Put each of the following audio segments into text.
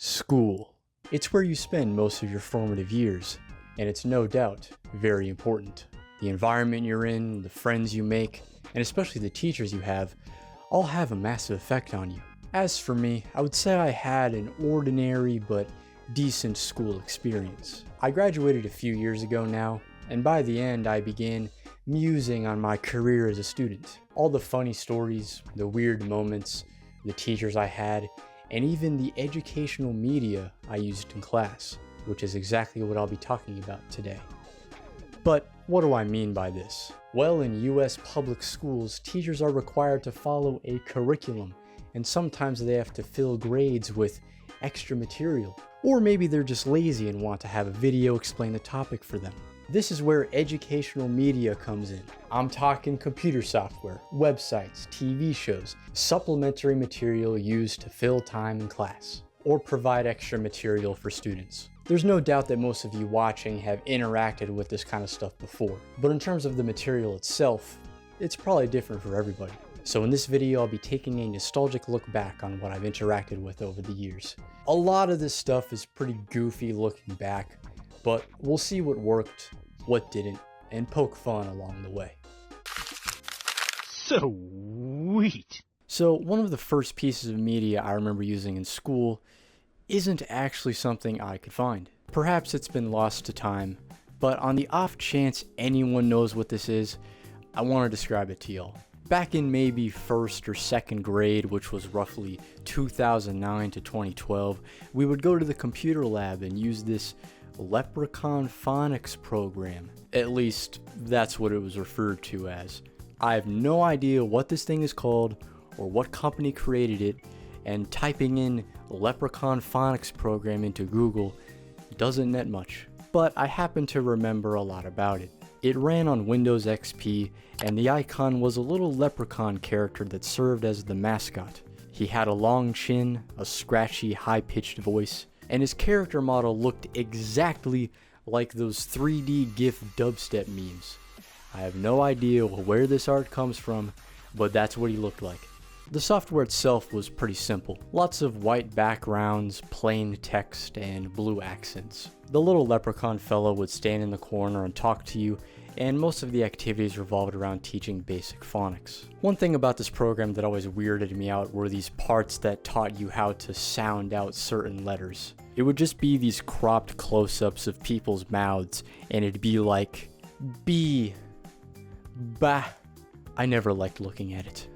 School. It's where you spend most of your formative years, and it's no doubt very important. The environment you're in, the friends you make, and especially the teachers you have, all have a massive effect on you. As for me, I would say I had an ordinary but decent school experience. I graduated a few years ago now, and by the end I began musing on my career as a student. All the funny stories, the weird moments, the teachers I had, and even the educational media I used in class, which is exactly what I'll be talking about today. But what do I mean by this? Well, in US public schools, teachers are required to follow a curriculum, and sometimes they have to fill grades with extra material. Or maybe they're just lazy and want to have a video explain the topic for them. This is where educational media comes in. I'm talking computer software, websites, TV shows, supplementary material used to fill time in class, or provide extra material for students. There's no doubt that most of you watching have interacted with this kind of stuff before, but in terms of the material itself, it's probably different for everybody. So in this video, I'll be taking a nostalgic look back on what I've interacted with over the years. A lot of this stuff is pretty goofy looking back, but we'll see what worked, what didn't, and poke fun along the way. Sweet! So one of the first pieces of media I remember using in school isn't actually something I could find. Perhaps it's been lost to time, but on the off chance anyone knows what this is, I want to describe it to y'all. Back in maybe first or second grade, which was roughly 2009 to 2012, we would go to the computer lab and use this Leprechaun phonics program. At least that's what it was referred to as. I have no idea what this thing is called or what company created it, and typing in Leprechaun phonics program into Google doesn't net much, but I happen to remember a lot about it. It ran on Windows XP, and the icon was a little leprechaun character that served as the mascot. He had a long chin, a scratchy, high-pitched voice, and his character model looked exactly like those 3D GIF dubstep memes. I have no idea where this art comes from, but that's what he looked like. The software itself was pretty simple. Lots of white backgrounds, plain text, and blue accents. The little leprechaun fellow would stand in the corner and talk to you, and most of the activities revolved around teaching basic phonics. One thing about this program that always weirded me out were these parts that taught you how to sound out certain letters. It would just be these cropped close-ups of people's mouths, and it'd be like, B, ba. I never liked looking at it.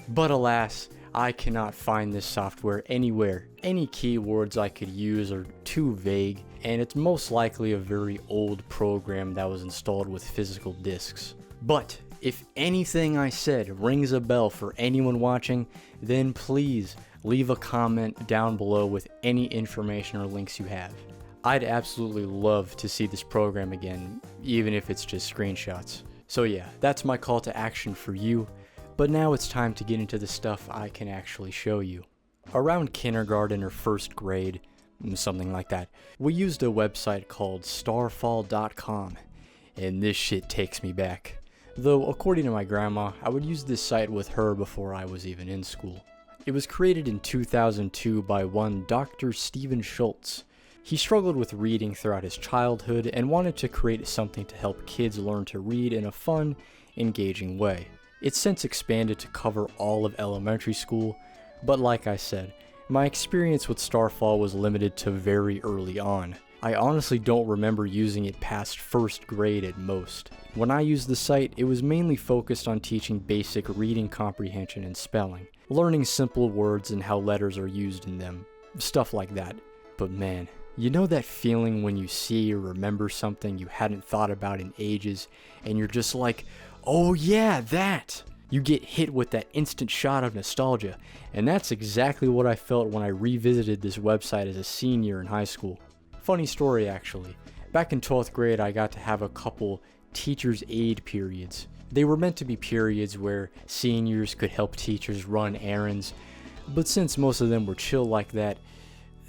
But alas, I cannot find this software anywhere. Any keywords I could use are too vague, and it's most likely a very old program that was installed with physical disks. But if anything I said rings a bell for anyone watching, then please leave a comment down below with any information or links you have. I'd absolutely love to see this program again, even if it's just screenshots. So yeah, that's my call to action for you. But now it's time to get into the stuff I can actually show you. Around kindergarten or first grade, something like that, we used a website called starfall.com, and this shit takes me back. Though according to my grandma, I would use this site with her before I was even in school. It was created in 2002 by one Dr. Stephen Schultz. He struggled with reading throughout his childhood and wanted to create something to help kids learn to read in a fun, engaging way. It's since expanded to cover all of elementary school, but like I said, my experience with Starfall was limited to very early on. I honestly don't remember using it past first grade at most. When I used the site, it was mainly focused on teaching basic reading comprehension and spelling, learning simple words and how letters are used in them, stuff like that. But man, you know that feeling when you see or remember something you hadn't thought about in ages, and you're just like, oh yeah, that! You get hit with that instant shot of nostalgia, and that's exactly what I felt when I revisited this website as a senior in high school. Funny story actually. Back in 12th grade, I got to have a couple teacher's aid periods. They were meant to be periods where seniors could help teachers run errands, but since most of them were chill like that,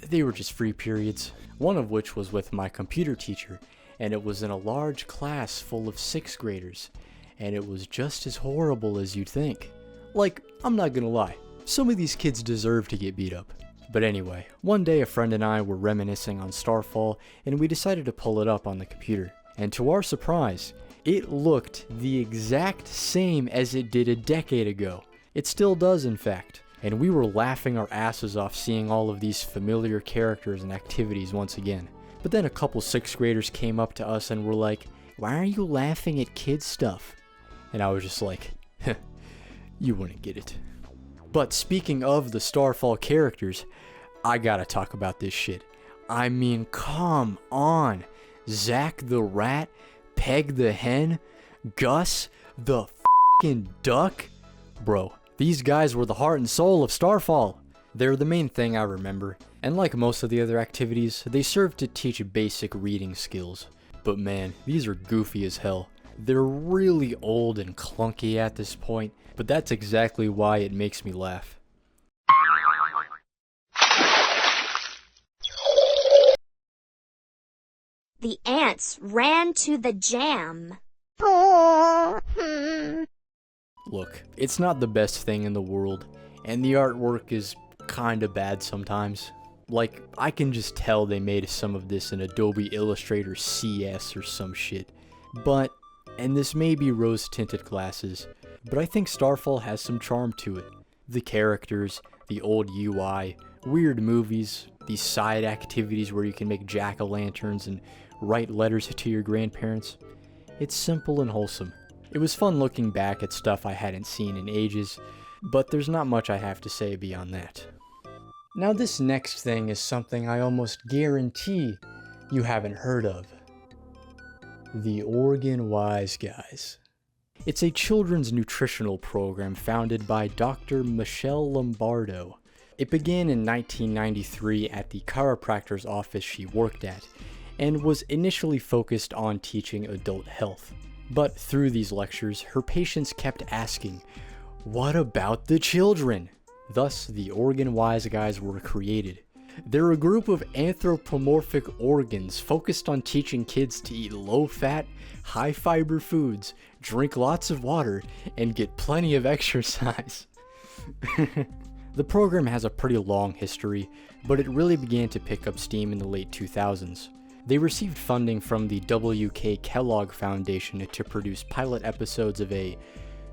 they were just free periods. One of which was with my computer teacher, and it was in a large class full of 6th graders. And it was just as horrible as you'd think. Like, I'm not gonna lie, some of these kids deserve to get beat up. But anyway, one day a friend and I were reminiscing on Starfall, and we decided to pull it up on the computer. And to our surprise, it looked the exact same as it did a decade ago. It still does, in fact. And we were laughing our asses off seeing all of these familiar characters and activities once again. But then a couple 6th graders came up to us and were like, "Why are you laughing at kids stuff?" And I was just like, you wouldn't get it. But speaking of the Starfall characters, I gotta talk about this shit. I mean, come on. Zach the Rat, Peg the Hen, Gus the f***ing Duck. Bro, these guys were the heart and soul of Starfall. They're the main thing I remember, and like most of the other activities, they serve to teach basic reading skills. But man, these are goofy as hell. They're really old and clunky at this point, but that's exactly why it makes me laugh. The ants ran to the jam. Look, it's not the best thing in the world, and the artwork is kinda bad sometimes. Like, I can just tell they made some of this in Adobe Illustrator CS or some shit. But, and this may be rose-tinted glasses, but I think Starfall has some charm to it. The characters, the old UI, weird movies, these side activities where you can make jack-o'-lanterns and write letters to your grandparents. It's simple and wholesome. It was fun looking back at stuff I hadn't seen in ages, but there's not much I have to say beyond that. Now this next thing is something I almost guarantee you haven't heard of. The Oregon Wise Guys. It's a children's nutritional program founded by Dr. Michelle Lombardo. It began in 1993 at the chiropractor's office she worked at, and was initially focused on teaching adult health. But through these lectures, her patients kept asking, "What about the children?" Thus, the Oregon Wise Guys were created. They're a group of anthropomorphic organs focused on teaching kids to eat low-fat, high-fiber foods, drink lots of water, and get plenty of exercise. The program has a pretty long history, but it really began to pick up steam in the late 2000s. They received funding from the W.K. Kellogg Foundation to produce pilot episodes of a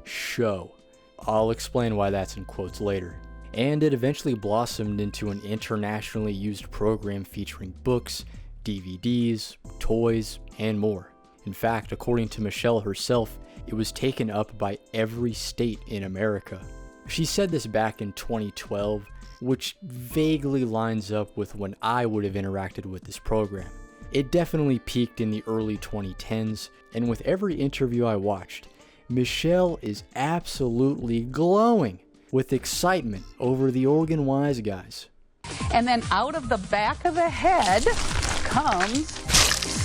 show. I'll explain why that's in quotes later. And it eventually blossomed into an internationally used program featuring books, DVDs, toys, and more. In fact, according to Michelle herself, it was taken up by every state in America. She said this back in 2012, which vaguely lines up with when I would have interacted with this program. It definitely peaked in the early 2010s, and with every interview I watched, Michelle is absolutely glowing with excitement over the Oregon Wise Guys. And then out of the back of the head comes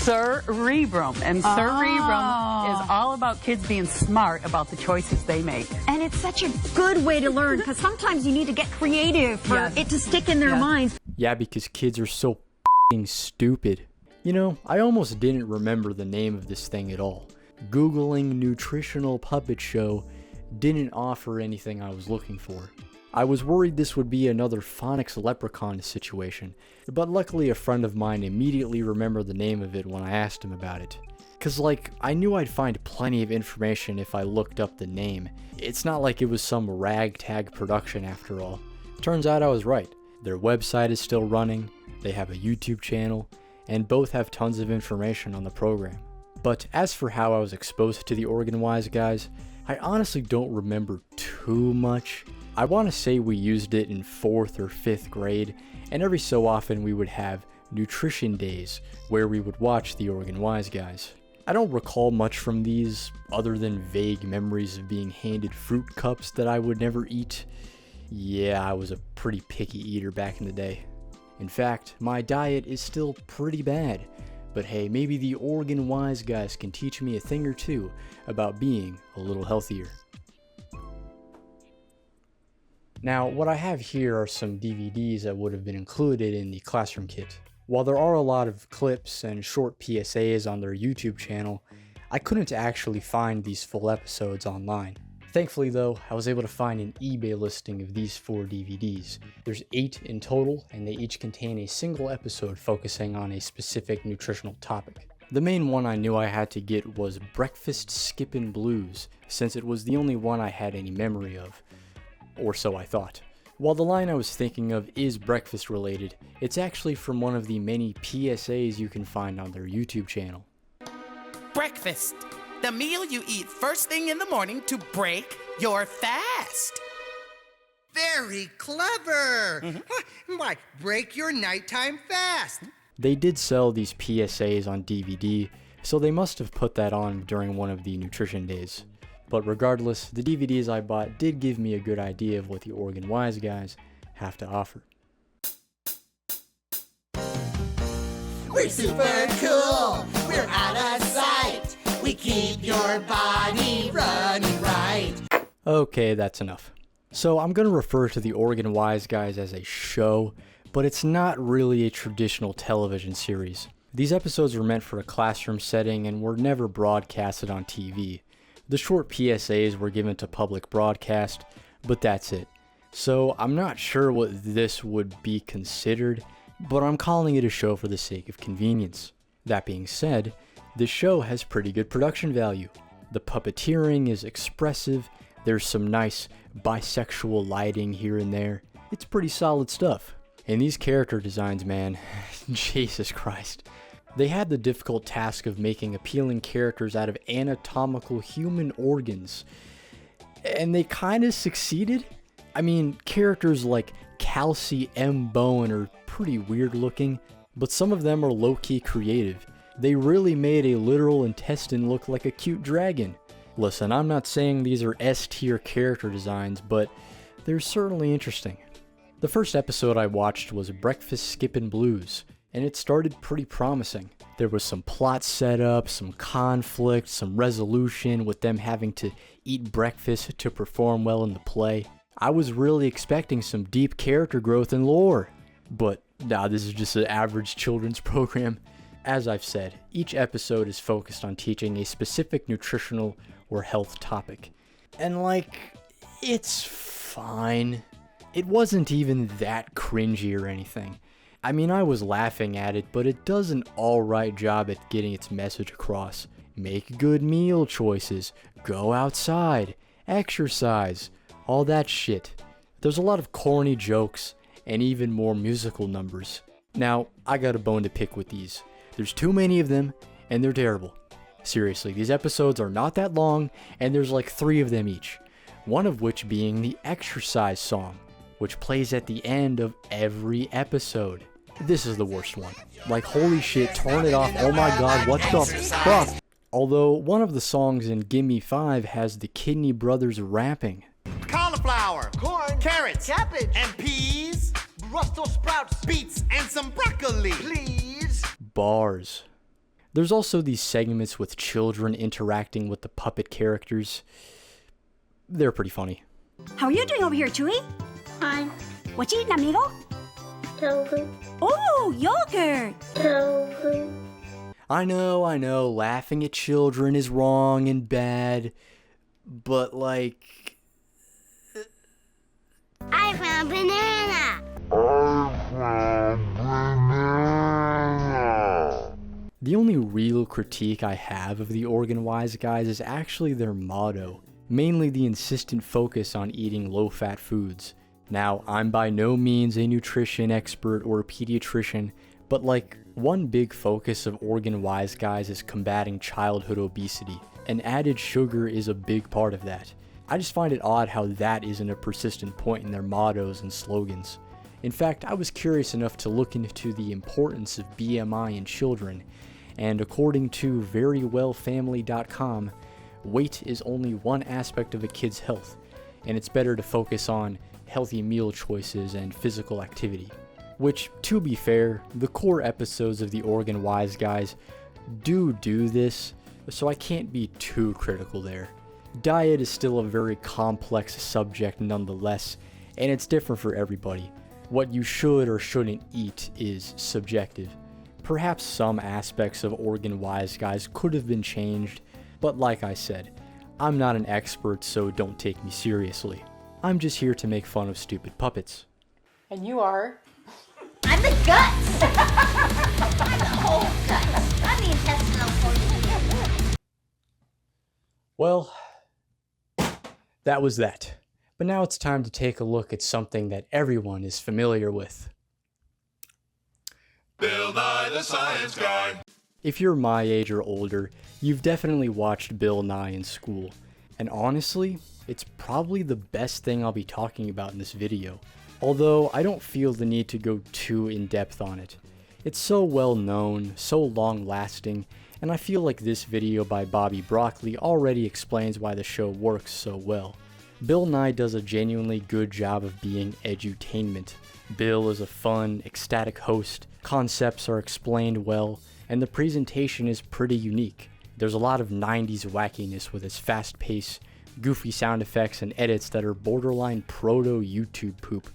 cerebrum. And cerebrum is all about kids being smart about the choices they make. And it's such a good way to learn, because sometimes you need to get creative for it to stick in their minds. Yeah, because kids are so f***ing stupid. You know, I almost didn't remember the name of this thing at all. Googling nutritional puppet show didn't offer anything I was looking for. I was worried this would be another phonics leprechaun situation, but luckily a friend of mine immediately remembered the name of it when I asked him about it. Cause like, I knew I'd find plenty of information if I looked up the name. It's not like it was some ragtag production after all. Turns out I was right. Their website is still running, they have a YouTube channel, and both have tons of information on the program. But as for how I was exposed to the Oregon Wise Guys, I honestly don't remember too much. I want to say we used it in 4th or 5th grade, and every so often we would have nutrition days where we would watch the Oregon Wise Guys. I don't recall much from these other than vague memories of being handed fruit cups that I would never eat. Yeah, I was a pretty picky eater back in the day. In fact, my diet is still pretty bad, but hey, maybe the Oregon Wise Guys can teach me a thing or two about being a little healthier. Now, what I have here are some DVDs that would have been included in the classroom kit. While there are a lot of clips and short PSAs on their YouTube channel, I couldn't actually find these full episodes online. Thankfully though, I was able to find an eBay listing of these 4 DVDs. There's 8 in total, and they each contain a single episode focusing on a specific nutritional topic. The main one I knew I had to get was Breakfast Skippin' Blues, since it was the only one I had any memory of. Or so I thought. While the line I was thinking of is breakfast related, it's actually from one of the many PSAs you can find on their YouTube channel. Breakfast, the meal you eat first thing in the morning to break your fast. Very clever. Why, break your nighttime fast. They did sell these PSAs on DVD, so they must have put that on during one of the nutrition days. But regardless, the DVDs I bought did give me a good idea of what the Oregon Wise Guys have to offer. We're super cool, we're out of sight. We keep your body running right. Okay, that's enough. So I'm going to refer to the Oregon Wise Guys as a show, but it's not really a traditional television series. These episodes were meant for a classroom setting and were never broadcasted on TV. The short PSAs were given to public broadcast, but that's it. So I'm not sure what this would be considered, but I'm calling it a show for the sake of convenience. That being said, the show has pretty good production value. The puppeteering is expressive, there's some nice bisexual lighting here and there. It's pretty solid stuff. And these character designs, man, Jesus Christ. They had the difficult task of making appealing characters out of anatomical human organs. And they kind of succeeded. I mean, characters like Kelsey M. Bowen are pretty weird looking, but some of them are low-key creative. They really made a literal intestine look like a cute dragon. Listen, I'm not saying these are S-tier character designs, but they're certainly interesting. The first episode I watched was Breakfast Skippin' Blues, and it started pretty promising. There was some plot setup, some conflict, some resolution with them having to eat breakfast to perform well in the play. I was really expecting some deep character growth and lore, but nah, this is just an average children's program. As I've said, each episode is focused on teaching a specific nutritional or health topic. And it's fine. It wasn't even that cringy or anything. I mean, I was laughing at it, but it does an alright job at getting its message across. Make good meal choices, go outside, exercise, all that shit. There's a lot of corny jokes and even more musical numbers. Now, I got a bone to pick with these. There's too many of them, and they're terrible. Seriously, these episodes are not that long, and there's like 3 of them each. One of which being the exercise song, which plays at the end of every episode. This is the worst one. Like, holy shit, turn it off, oh my god, what the fuck? Although, one of the songs in Gimme 5 has the Kidney Brothers rapping. Cauliflower, corn, carrots, cabbage, and peas, Brussels sprouts, beets, and some broccoli. Please. Bars. There's also these segments with children interacting with the puppet characters. They're pretty funny. How are you doing over here, Chewy? Fine. What you eating, amigo? Tofu. Oh, yogurt. Tofu. I know, laughing at children is wrong and bad, but I found banana. The only real critique I have of the Oregon Wise Guys is actually their motto, mainly the insistent focus on eating low-fat foods. Now, I'm by no means a nutrition expert or a pediatrician, but one big focus of Oregon Wise Guys is combating childhood obesity, and added sugar is a big part of that. I just find it odd how that isn't a persistent point in their mottos and slogans. In fact, I was curious enough to look into the importance of BMI in children, and according to verywellfamily.com, weight is only one aspect of a kid's health, and it's better to focus on healthy meal choices and physical activity. Which, to be fair, the core episodes of the Oregon Wise Guys do this, so I can't be too critical there. Diet is still a very complex subject nonetheless, and it's different for everybody. What you should or shouldn't eat is subjective. Perhaps some aspects of Oregon Wise Guys could have been changed, but like I said, I'm not an expert, so don't take me seriously. I'm just here to make fun of stupid puppets. And you are? I'm the guts. I'm the whole guts. I'm the intestinal portion. Well, that was that. But now it's time to take a look at something that everyone is familiar with. Bill Nye the Science Guy. If you're my age or older, you've definitely watched Bill Nye in school. And honestly, it's probably the best thing I'll be talking about in this video. Although I don't feel the need to go too in depth on it. It's so well known, so long lasting, and I feel like this video by Bobby Broccoli already explains why the show works so well. Bill Nye does a genuinely good job of being edutainment. Bill is a fun, ecstatic host, concepts are explained well, and the presentation is pretty unique. There's a lot of 90s wackiness with its fast pace, goofy sound effects and edits that are borderline proto-YouTube poop.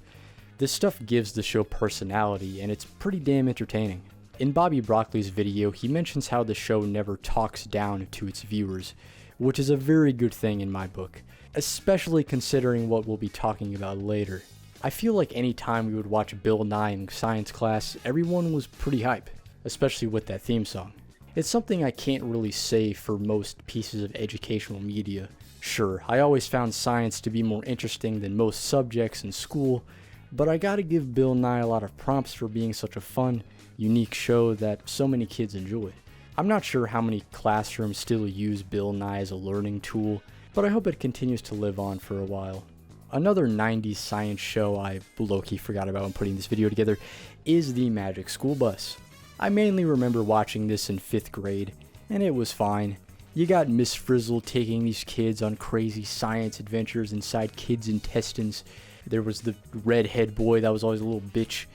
This stuff gives the show personality, and it's pretty damn entertaining. In Bobby Broccoli's video, he mentions how the show never talks down to its viewers, which is a very good thing in my book, especially considering what we'll be talking about later. I feel like any time we would watch Bill Nye in science class, everyone was pretty hype, especially with that theme song. It's something I can't really say for most pieces of educational media. Sure, I always found science to be more interesting than most subjects in school, but I gotta give Bill Nye a lot of props for being such a fun, unique show that so many kids enjoy. I'm not sure how many classrooms still use Bill Nye as a learning tool, but I hope it continues to live on for a while. Another 90s science show I low-key forgot about when putting this video together is the Magic School Bus. I mainly remember watching this in 5th grade, and it was fine. You got Miss Frizzle taking these kids on crazy science adventures inside kids' intestines. There was the redhead boy that was always a little bitch,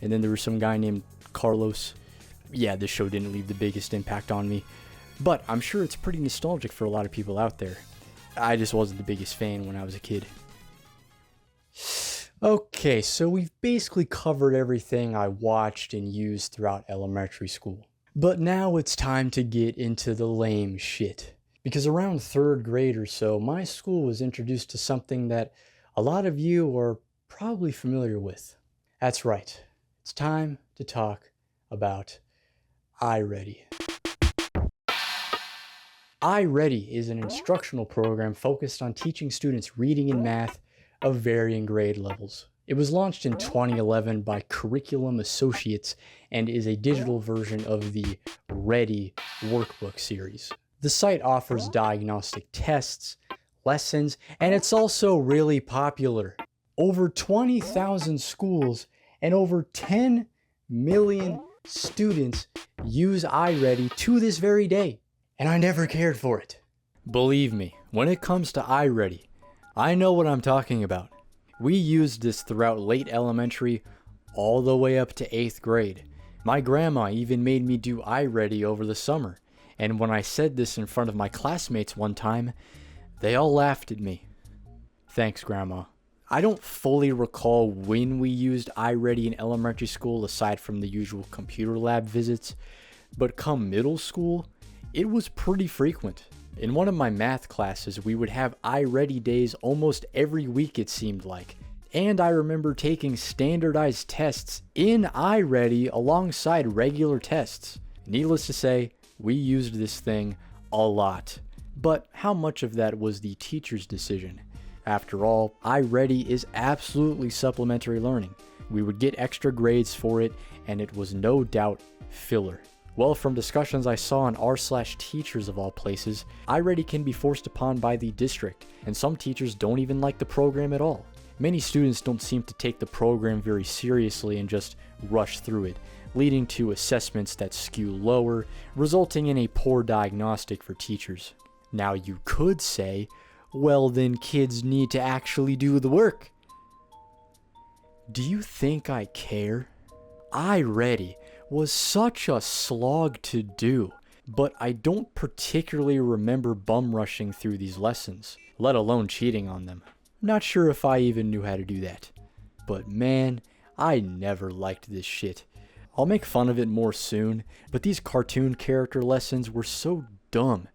and then there was some guy named Carlos. Yeah, this show didn't leave the biggest impact on me, but I'm sure it's pretty nostalgic for a lot of people out there. I just wasn't the biggest fan when I was a kid. Okay, so we've basically covered everything I watched and used throughout elementary school. But now it's time to get into the lame shit. Because around 3rd grade or so, my school was introduced to something that a lot of you are probably familiar with. That's right, it's time to talk about iReady. iReady is an instructional program focused on teaching students reading and math of varying grade levels. It was launched in 2011 by Curriculum Associates and is a digital version of the Ready workbook series. The site offers diagnostic tests, lessons, and it's also really popular. Over 20,000 schools and over 10 million students use iReady to this very day, and I never cared for it. Believe me, when it comes to iReady, I know what I'm talking about. We used this throughout late elementary all the way up to 8th grade. My grandma even made me do iReady over the summer, and when I said this in front of my classmates one time, they all laughed at me. Thanks, Grandma. I don't fully recall when we used iReady in elementary school aside from the usual computer lab visits, but come middle school, it was pretty frequent. In one of my math classes, we would have iReady days almost every week, it seemed like. And I remember taking standardized tests in iReady alongside regular tests. Needless to say, we used this thing a lot. But how much of that was the teacher's decision? After all, iReady is absolutely supplementary learning. We would get extra grades for it, and it was no doubt filler. Well, from discussions I saw on r/teachers of all places, iReady can be forced upon by the district, and some teachers don't even like the program at all. Many students don't seem to take the program very seriously and just rush through it, leading to assessments that skew lower, resulting in a poor diagnostic for teachers. Now you could say, well then kids need to actually do the work. Do you think I care? iReady was such a slog to do, but I don't particularly remember bum rushing through these lessons, let alone cheating on them. Not sure if I even knew how to do that. But man, I never liked this shit. I'll make fun of it more soon, but these cartoon character lessons were so dumb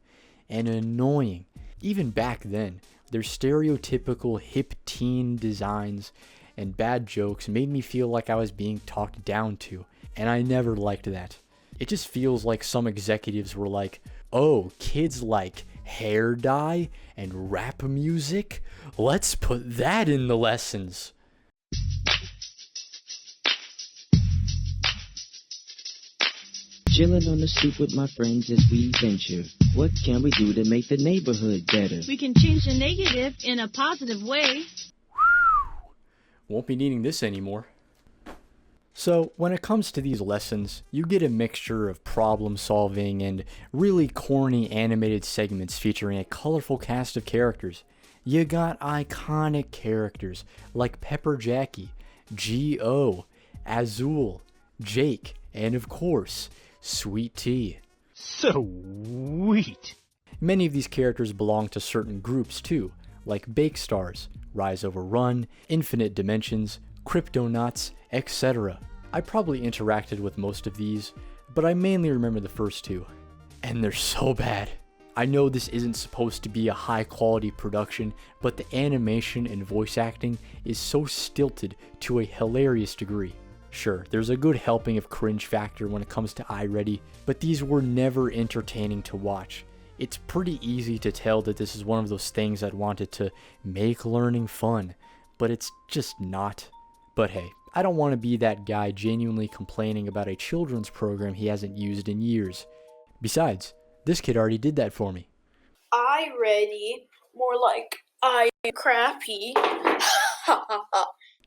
and annoying Even back then, their stereotypical hip teen designs and bad jokes made me feel like I was being talked down to, and I never liked that. It just feels like some executives were like, oh, kids like hair dye and rap music? Let's put that in the lessons. Chilling on the stoop with my friends as we venture. What can we do to make the neighborhood better? We can change the negative in a positive way. Won't be needing this anymore. So, when it comes to these lessons, you get a mixture of problem solving and really corny animated segments featuring a colorful cast of characters. You got iconic characters like Pepper Jackie, G.O., Azul, Jake, and of course, Sweet Tea. Sweet! Many of these characters belong to certain groups too, like Bake Stars, Rise Over Run, Infinite Dimensions, Cryptonauts, etc. I probably interacted with most of these, but I mainly remember the first two. And they're so bad. I know this isn't supposed to be a high quality production, but the animation and voice acting is so stilted to a hilarious degree. Sure, there's a good helping of cringe factor when it comes to iReady, but these were never entertaining to watch. It's pretty easy to tell that this is one of those things that wanted to make learning fun, but it's just not. But hey, I don't want to be that guy genuinely complaining about a children's program he hasn't used in years. Besides, this kid already did that for me. iReady, more like I crappy.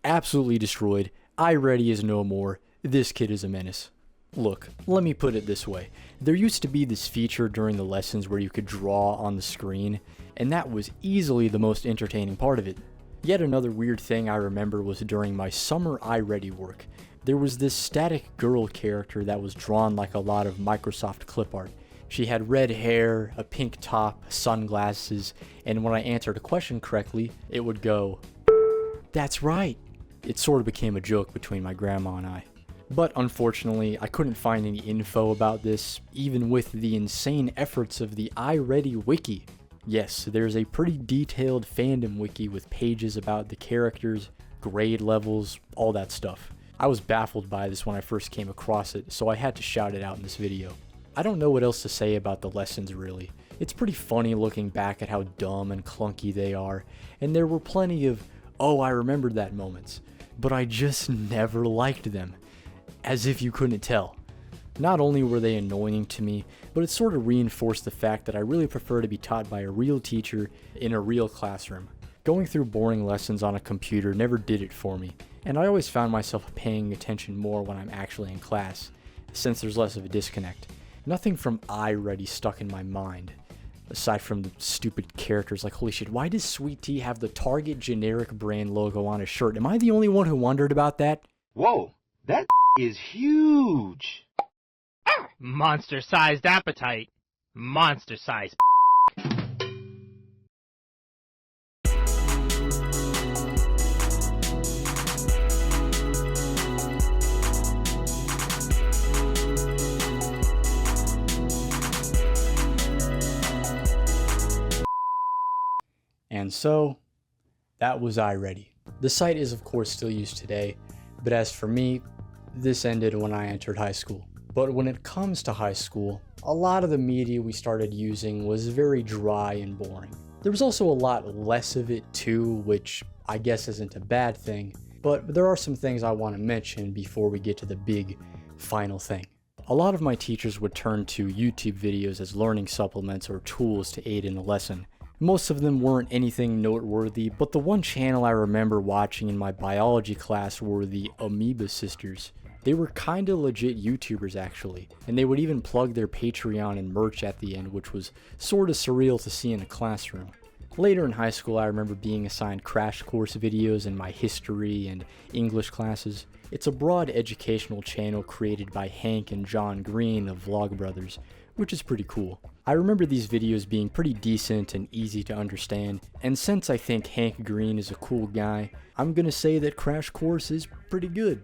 Absolutely destroyed. iReady is no more. This kid is a menace. Look, let me put it this way. There used to be this feature during the lessons where you could draw on the screen, and that was easily the most entertaining part of it. Yet another weird thing I remember was during my summer iReady work. There was this static girl character that was drawn like a lot of Microsoft clip art. She had red hair, a pink top, sunglasses, and when I answered a question correctly, it would go, "That's right." It sort of became a joke between my grandma and I. But unfortunately, I couldn't find any info about this, even with the insane efforts of the iReady wiki. Yes, there's a pretty detailed fandom wiki with pages about the characters, grade levels, all that stuff. I was baffled by this when I first came across it, so I had to shout it out in this video. I don't know what else to say about the lessons really. It's pretty funny looking back at how dumb and clunky they are, and there were plenty of, oh I remembered that moments, but I just never liked them. As if you couldn't tell. Not only were they annoying to me, but it sort of reinforced the fact that I really prefer to be taught by a real teacher in a real classroom. Going through boring lessons on a computer never did it for me, and I always found myself paying attention more when I'm actually in class, since there's less of a disconnect. Nothing from iReady stuck in my mind, aside from the stupid characters like, holy shit, why does Sweet Tea have the Target generic brand logo on his shirt? Am I the only one who wondered about that? Whoa, that is huge. Monster-sized appetite. Monster-sized. And so, that was iReady. The site is of course still used today, but as for me, this ended when I entered high school. But when it comes to high school, a lot of the media we started using was very dry and boring. There was also a lot less of it too, which I guess isn't a bad thing, but there are some things I want to mention before we get to the big final thing. A lot of my teachers would turn to YouTube videos as learning supplements or tools to aid in a lesson. Most of them weren't anything noteworthy, but the one channel I remember watching in my biology class were the Amoeba Sisters. They were kinda legit YouTubers actually, and they would even plug their Patreon and merch at the end, which was sorta surreal to see in a classroom. Later in high school, I remember being assigned crash course videos in my history and English classes. It's a broad educational channel created by Hank and John Green of Vlogbrothers, which is pretty cool. I remember these videos being pretty decent and easy to understand, and since I think Hank Green is a cool guy, I'm gonna say that Crash Course is pretty good.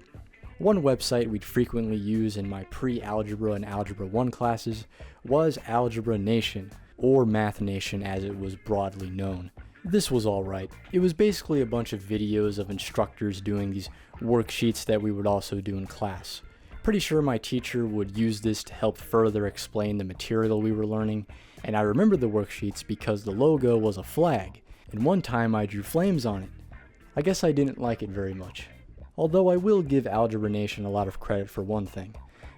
One website we'd frequently use in my pre-algebra and Algebra 1 classes was Algebra Nation, or Math Nation as it was broadly known. This was alright. It was basically a bunch of videos of instructors doing these worksheets that we would also do in class. Pretty sure my teacher would use this to help further explain the material we were learning, and I remember the worksheets because the logo was a flag, and one time I drew flames on it. I guess I didn't like it very much. Although I will give Algebra Nation a lot of credit for one thing.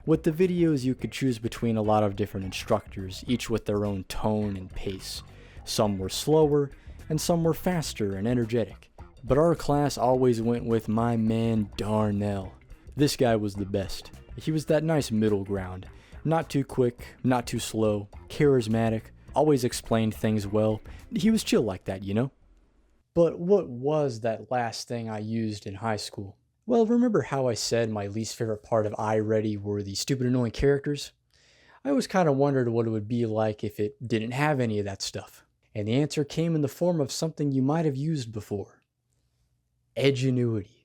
With the videos you could choose between a lot of different instructors, each with their own tone and pace. Some were slower, and some were faster and energetic. But our class always went with my man Darnell. This guy was the best. He was that nice middle ground. Not too quick, not too slow, charismatic, always explained things well. He was chill like that, you know? But what was that last thing I used in high school? Well, remember how I said my least favorite part of iReady were the stupid annoying characters? I always kind of wondered what it would be like if it didn't have any of that stuff. And the answer came in the form of something you might have used before. Edgenuity.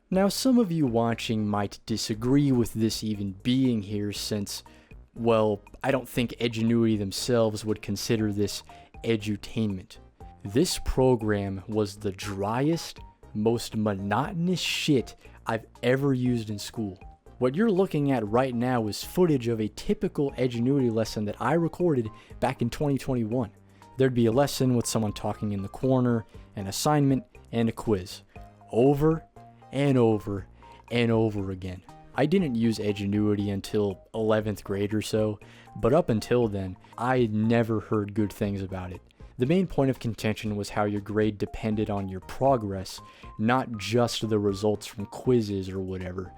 Now, some of you watching might disagree with this even being here since, well, I don't think Edgenuity themselves would consider this edutainment. This program was the driest, most monotonous shit I've ever used in school. What you're looking at right now is footage of a typical Edgenuity lesson that I recorded back in 2021. There'd be a lesson with someone talking in the corner, an assignment, and a quiz. Over and over and over again. I didn't use Edgenuity until 11th grade or so, but up until then, I had never heard good things about it. The main point of contention was how your grade depended on your progress, not just the results from quizzes or whatever.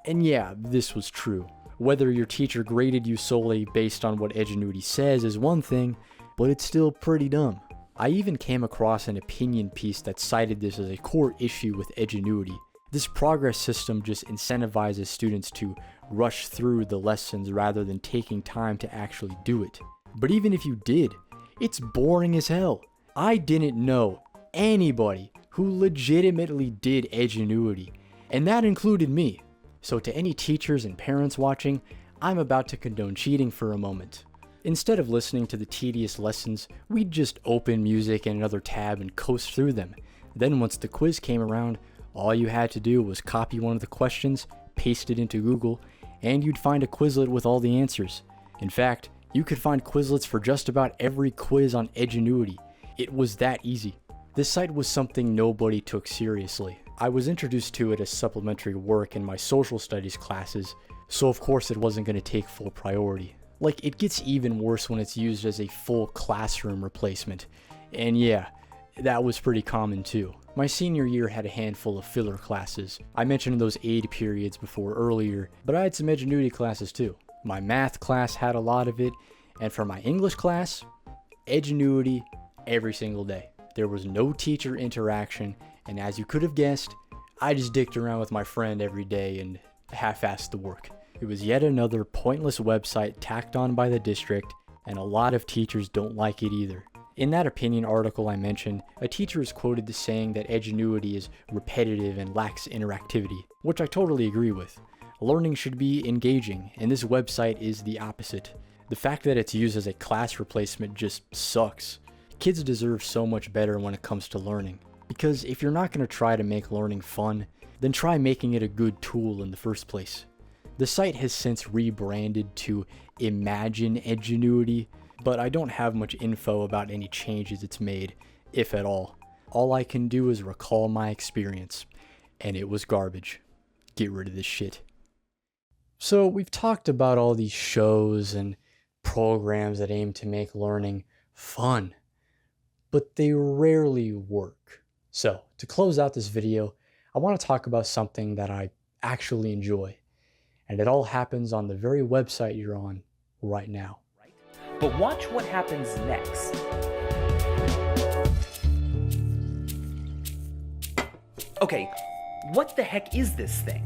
And yeah, this was true. Whether your teacher graded you solely based on what Edgenuity says is one thing, but it's still pretty dumb. I even came across an opinion piece that cited this as a core issue with Edgenuity. This progress system just incentivizes students to rush through the lessons rather than taking time to actually do it. But even if you did, it's boring as hell. I didn't know anybody who legitimately did Edgenuity, and that included me. So to any teachers and parents watching, I'm about to condone cheating for a moment. Instead of listening to the tedious lessons, we'd just open music in another tab and coast through them. Then once the quiz came around, all you had to do was copy one of the questions, paste it into Google, and you'd find a Quizlet with all the answers. In fact, you could find Quizlets for just about every quiz on Edgenuity. It was that easy. This site was something nobody took seriously. I was introduced to it as supplementary work in my social studies classes, so of course it wasn't going to take full priority. Like, it gets even worse when it's used as a full classroom replacement. And yeah, that was pretty common too. My senior year had a handful of filler classes. I mentioned those aid periods before earlier, but I had some Edgenuity classes too. My math class had a lot of it, and for my English class, Edgenuity every single day. There was no teacher interaction, and as you could have guessed, I just dicked around with my friend every day and half-assed the work. It was yet another pointless website tacked on by the district, and a lot of teachers don't like it either. In that opinion article I mentioned, a teacher is quoted as saying that Edgenuity is repetitive and lacks interactivity, which I totally agree with. Learning should be engaging, and this website is the opposite. The fact that it's used as a class replacement just sucks. Kids deserve so much better when it comes to learning. Because if you're not going to try to make learning fun, then try making it a good tool in the first place. The site has since rebranded to Imagine Edgenuity, but I don't have much info about any changes it's made, if at all. All I can do is recall my experience, and it was garbage. Get rid of this shit. So we've talked about all these shows and programs that aim to make learning fun, but they rarely work. So to close out this video, I want to talk about something that I actually enjoy, and it all happens on the very website you're on right now. But watch what happens next. Okay, what the heck is this thing?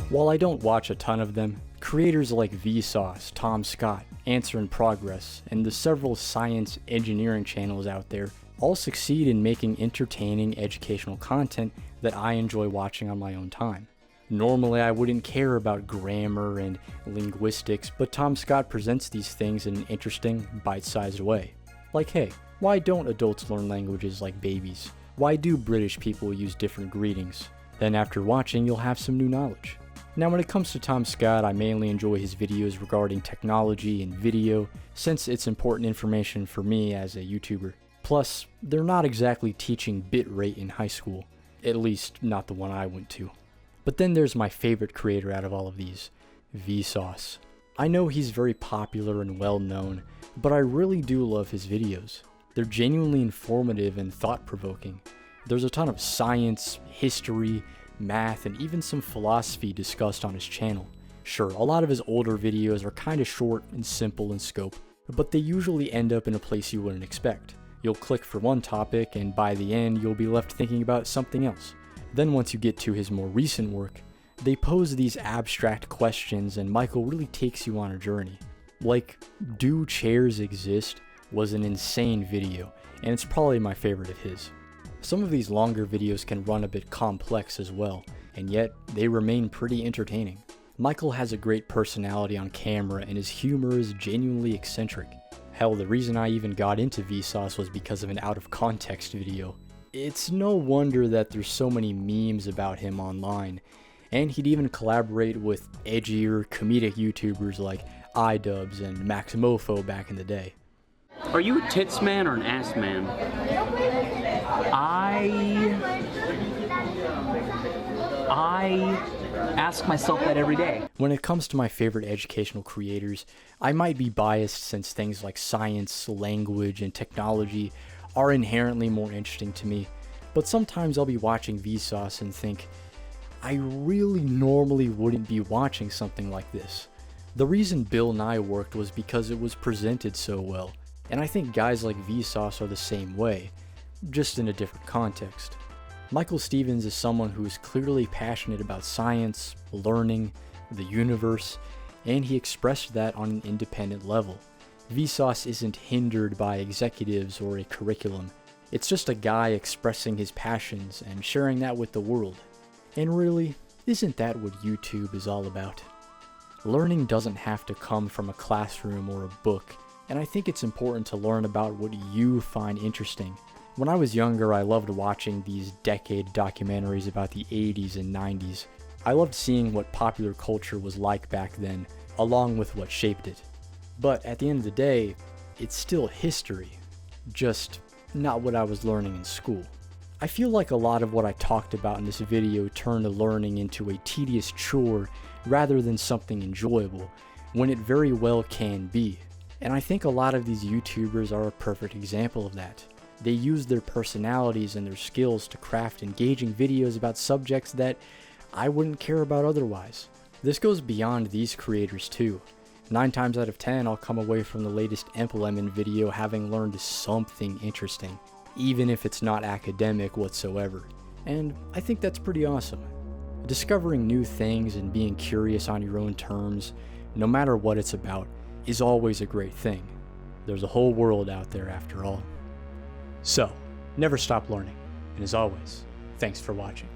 While I don't watch a ton of them, creators like Vsauce, Tom Scott, Answer in Progress, and the several science engineering channels out there all succeed in making entertaining educational content that I enjoy watching on my own time. Normally I wouldn't care about grammar and linguistics, but Tom Scott presents these things in an interesting, bite-sized way. Like, hey, why don't adults learn languages like babies? Why do British people use different greetings? Then after watching, you'll have some new knowledge. Now when it comes to Tom Scott, I mainly enjoy his videos regarding technology and video, since it's important information for me as a YouTuber. Plus, they're not exactly teaching bitrate in high school, at least not the one I went to. But then there's my favorite creator out of all of these, Vsauce. I know he's very popular and well known, but I really do love his videos. They're genuinely informative and thought-provoking. There's a ton of science, history, math, and even some philosophy discussed on his channel. Sure, a lot of his older videos are kinda short and simple in scope, but they usually end up in a place you wouldn't expect. You'll click for one topic, and by the end, you'll be left thinking about something else. Then once you get to his more recent work, they pose these abstract questions and Michael really takes you on a journey. Like, Do Chairs Exist was an insane video, and it's probably my favorite of his. Some of these longer videos can run a bit complex as well, and yet they remain pretty entertaining. Michael has a great personality on camera and his humor is genuinely eccentric. Hell, the reason I even got into Vsauce was because of an out of context video. It's no wonder that there's so many memes about him online, and he'd even collaborate with edgier comedic YouTubers like iDubbbz and Maximofo back in the day. Are you a tits man or an ass man? I ask myself that every day. When it comes to my favorite educational creators, I might be biased since things like science, language, and technology are inherently more interesting to me, but sometimes I'll be watching Vsauce and think, I really normally wouldn't be watching something like this. The reason Bill Nye worked was because it was presented so well, and I think guys like Vsauce are the same way, just in a different context. Michael Stevens is someone who is clearly passionate about science, learning, the universe, and he expressed that on an independent level. Vsauce isn't hindered by executives or a curriculum. It's just a guy expressing his passions and sharing that with the world. And really, isn't that what YouTube is all about? Learning doesn't have to come from a classroom or a book, and I think it's important to learn about what you find interesting. When I was younger, I loved watching these decade documentaries about the 80s and 90s. I loved seeing what popular culture was like back then, along with what shaped it. But at the end of the day, it's still history, just not what I was learning in school. I feel like a lot of what I talked about in this video turned learning into a tedious chore rather than something enjoyable, when it very well can be. And I think a lot of these YouTubers are a perfect example of that. They use their personalities and their skills to craft engaging videos about subjects that I wouldn't care about otherwise. This goes beyond these creators too. 9 times out of 10, I'll come away from the latest Emplemon video having learned something interesting, even if it's not academic whatsoever. And I think that's pretty awesome. Discovering new things and being curious on your own terms, no matter what it's about, is always a great thing. There's a whole world out there after all. So, never stop learning, and as always, thanks for watching.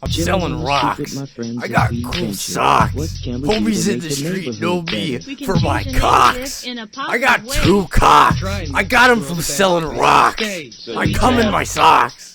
I'm selling rocks. I got cool socks. Homies in the street know me for my cocks. I got 2 cocks. I got them from selling rocks. I come in my socks.